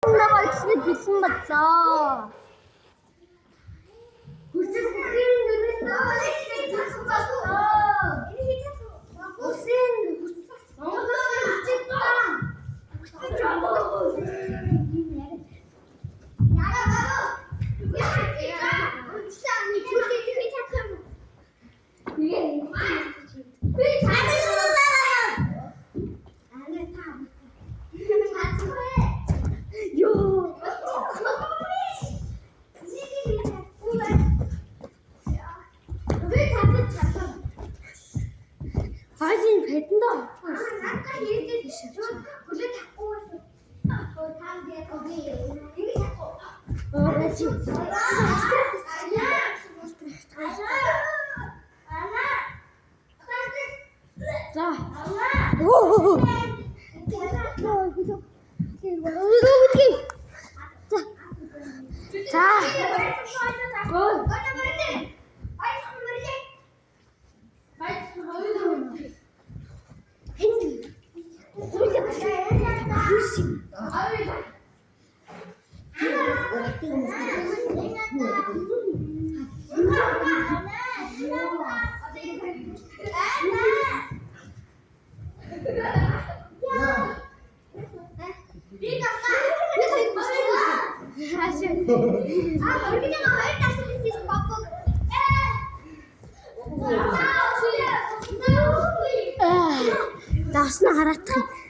나가 무슨 맞죠? 무슨 아직 뱉는다. 아까 이렇게 고개 잡고 왔어. 다음 뒤에 거기 이렇게 잡고. 그렇지. 자. 오. 자. Давс нь хараадах юм.